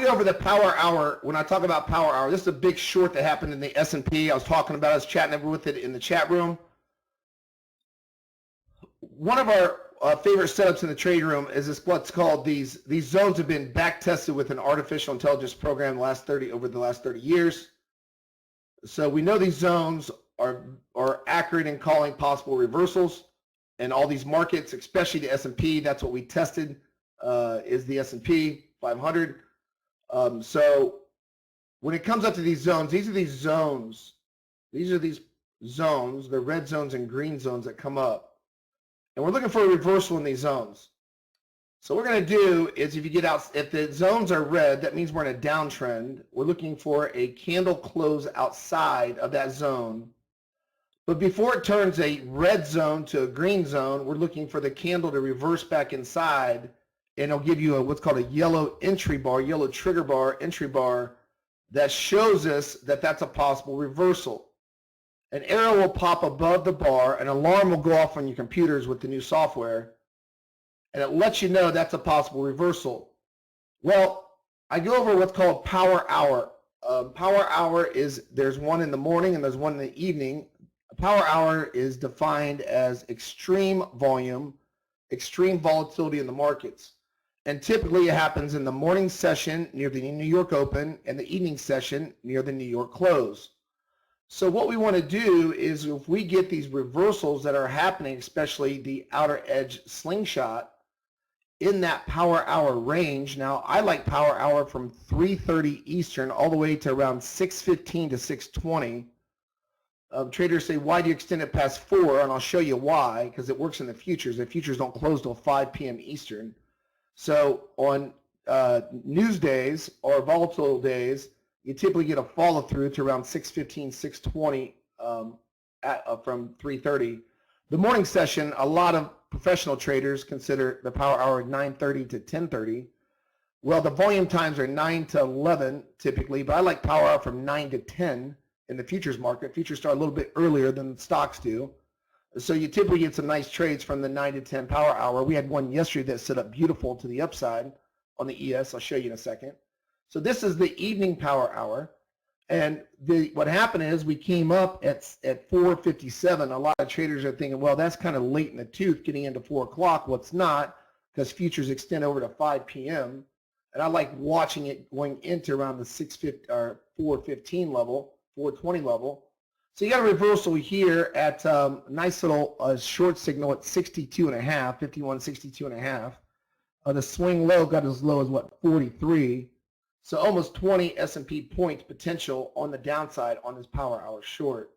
go over the power hour. When I talk about power hour, this is a big short that happened in the S&P. I was talking about, I was chatting over with it in the chat room. One of our favorite setups in the trade room is this, what's called these zones have been back tested with an artificial intelligence program over the last 30 years. So we know these zones are accurate in calling possible reversals in all these markets, especially the S&P. That's what we tested, is the S&P 500. So when it comes up to these zones, these are these zones, the red zones and green zones that come up. And we're looking for a reversal in these zones. So what we're going to do is, if you get out, if the zones are red, that means we're in a downtrend. We're looking for a candle close outside of that zone. But before it turns a red zone to a green zone, we're looking for the candle to reverse back inside, and it'll give you what's called a yellow entry bar, yellow trigger bar, entry bar, that shows us that that's a possible reversal. An arrow will pop above the bar, an alarm will go off on your computers with the new software, and it lets you know that's a possible reversal. Well, I go over what's called power hour. Power hour is, there's one in the morning and there's one in the evening. A power hour is defined as extreme volume, extreme volatility in the markets. And typically it happens in the morning session near the New York Open and the evening session near the New York close. So what we want to do is, if we get these reversals that are happening, especially the outer edge slingshot, in that power hour range. Now, I like power hour from 3:30 Eastern all the way to around 6:15 to 6:20. Traders say, why do you extend it past 4? And I'll show you why, because it works in the futures. The futures don't close till 5 p.m. Eastern. So on news days or volatile days, you typically get a follow through to around 6:15, 6:20 from 3:30. The morning session, a lot of professional traders consider the power hour 9:30 to 10:30. Well, the volume times are 9 to 11 typically, but I like power hour from 9 to 10 in the futures market. Futures start a little bit earlier than stocks do. So you typically get some nice trades from the 9 to 10 power hour. We had one yesterday that set up beautiful to the upside on the ES. I'll show you in a second. So this is the evening power hour. And what happened is we came up at 4:57. A lot of traders are thinking, well, that's kind of late in the tooth getting into 4 o'clock. Well, it's not, because futures extend over to 5 p.m. And I like watching it going into around the 4:15 level, 4:20 level. So you got a reversal here at a nice little short signal at 62.5, 51.62.5. The swing low got as low as what, 43. So almost 20 S&P points potential on the downside on this power hour short.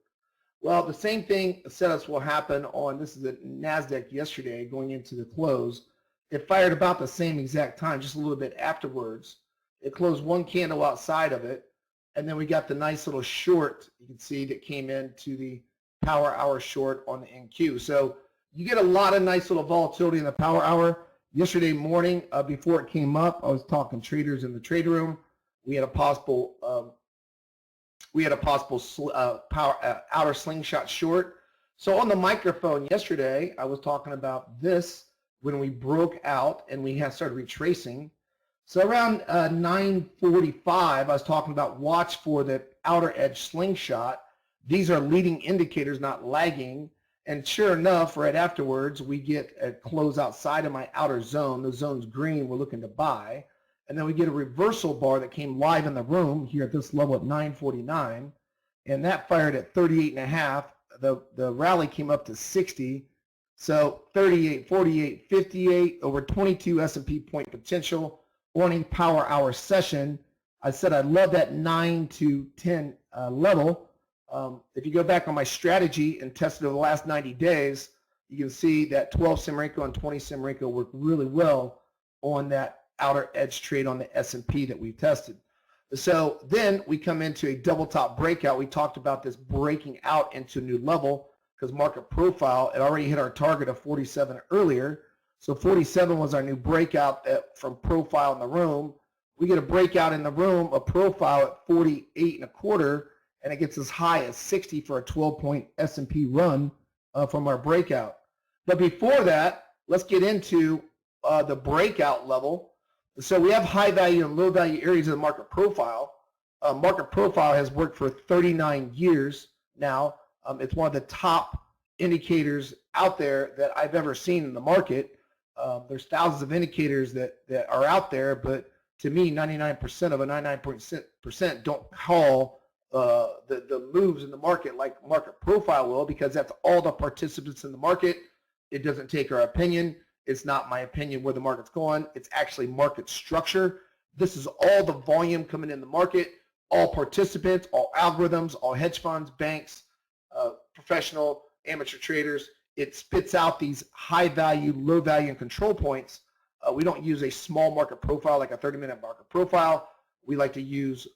Well, the same thing setups will happen on, this is the NASDAQ yesterday going into the close. It fired about the same exact time, just a little bit afterwards. It closed one candle outside of it, and then we got the nice little short you can see that came into the power hour short on the NQ. So you get a lot of nice little volatility in the power hour. Yesterday morning, before it came up, I was talking traders in the trade room. We had a possible outer slingshot short. So on the microphone yesterday, I was talking about this when we broke out and we started retracing. So around 9:45, I was talking about watch for the outer edge slingshot. These are leading indicators, not lagging. And sure enough, right afterwards, we get a close outside of my outer zone. The zone's green, we're looking to buy. And then we get a reversal bar that came live in the room here at this level at 9:49. And that fired at 38.5. The rally came up to 60. So 38, 48, 58, over 22 S&P point potential on a power hour session. I said I love that 9 to 10 level. If you go back on my strategy and test it over the last 90 days, you can see that 12 Simrenko and 20 Simrenko work really well on that outer edge trade on the S&P that we tested. So then we come into a double top breakout. We talked about this breaking out into a new level because market profile, it already hit our target of 47 earlier. So 47 was our new breakout from profile in the room. We get a breakout in the room, a profile at 48.25. And it gets as high as 60 for a 12-point S&P run from our breakout. But before that, let's get into the breakout level. So we have high value and low value areas of the market profile. Market profile has worked for 39 years now. It's one of the top indicators out there that I've ever seen in the market. There's thousands of indicators that are out there, but to me, 99% of a 99% don't call the moves in the market like market profile will, because that's all the participants in the market. It doesn't take our opinion. It's not my opinion where the market's going. It's actually market structure. This is all the volume coming in the market, all participants, all algorithms, all hedge funds, banks, professional, amateur traders. It spits out these high value, low value, and control points. We don't use a small market profile like a 30-minute market profile. We like to use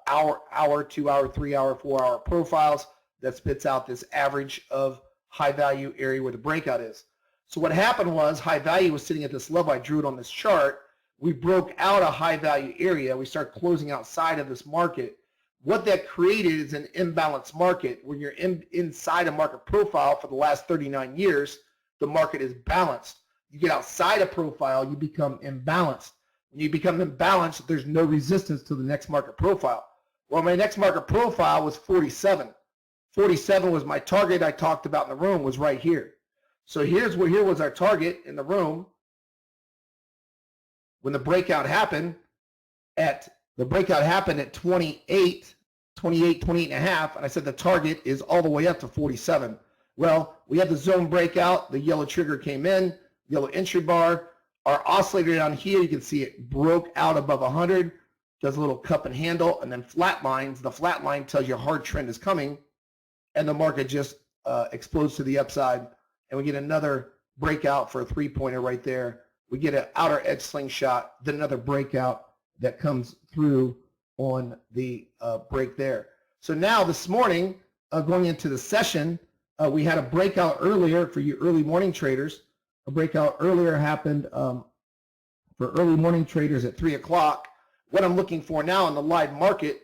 hour, 2 hour, 3 hour, 4 hour profiles that spits out this average of high value area where the breakout is. So what happened was high value was sitting at this level. I drew it on this chart. We broke out a high value area. We start closing outside of this market. What that created is an imbalanced market. When you're inside a market profile for the last 39 years, the market is balanced. You get outside a profile, you become imbalanced. When you become imbalanced, there's no resistance to the next market profile. Well, my next market profile was 47. 47 was my target I talked about in the room, was right here. So here was our target in the room when the breakout happened at 28 and a half, and I said the target is all the way up to 47. Well, we had the zone breakout, the yellow trigger came in, yellow entry bar. Our oscillator down here, you can see it broke out above 100, does a little cup and handle, and then flat lines. The flat line tells you a hard trend is coming, and the market just explodes to the upside, and we get another breakout for a three-pointer right there. We get an outer edge slingshot, then another breakout that comes through on the break there. So now this morning, going into the session, we had a breakout earlier for you early morning traders. A breakout earlier happened for early morning traders at 3 o'clock. What I'm looking for now in the live market,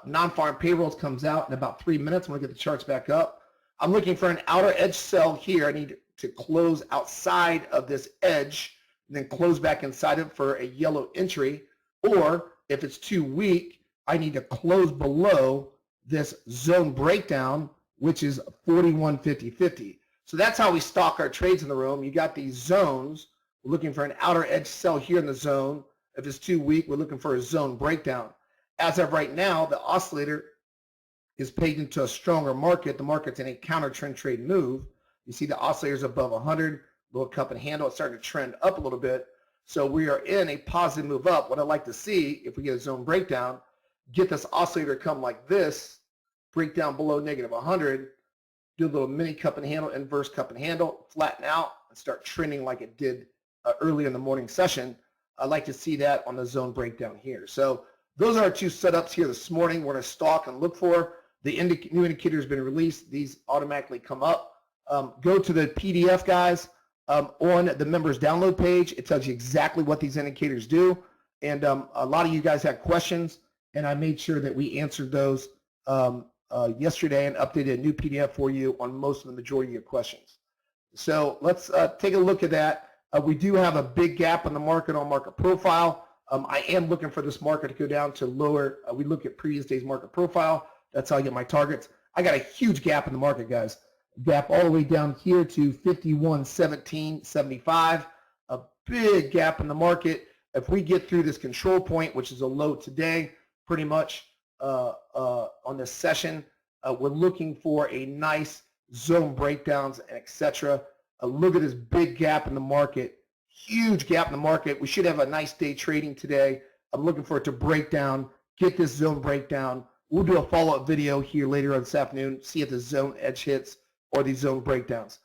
non-farm payrolls comes out in about 3 minutes. I'm going to get the charts back up. I'm looking for an outer edge sell here. I need to close outside of this edge and then close back inside it for a yellow entry. Or if it's too weak, I need to close below this zone breakdown, which is 41.50.50. So that's how we stock our trades in the room. You got these zones. We're looking for an outer edge sell here in the zone. If it's too weak, we're looking for a zone breakdown. As of right now, the oscillator is paid into a stronger market. The market's in a counter trend trade move. You see the oscillator's above 100, little cup and handle. It's starting to trend up a little bit. So we are in a positive move up. What I'd like to see, if we get a zone breakdown, get this oscillator come like this, break down below negative 100, do a little mini cup and handle, inverse cup and handle, flatten out, and start trending like it did earlier in the morning session. I'd like to see that on the zone breakdown here. So those are our two setups here this morning. We're going to stalk and look for. The new indicator has been released. These automatically come up. Go to the PDF, guys, on the members download page. It tells you exactly what these indicators do. And a lot of you guys had questions, and I made sure that we answered those yesterday and updated a new PDF for you on most of the majority of your questions. So let's take a look at that. We do have a big gap in the market on market profile. I am looking for this market to go down to lower. We look at previous day's market profile. That's how I get my targets. I got a huge gap in the market, guys. Gap all the way down here to 51.1775. A big gap in the market. If we get through this control point, which is a low today, pretty much on this session, we're looking for a nice zone breakdowns and etc. Look at this big gap in the market. Huge gap in the market. We should have a nice day trading today. I'm looking for it to break down, get this zone breakdown. We'll do a follow-up video here later on this afternoon, see if the zone edge hits or these zone breakdowns.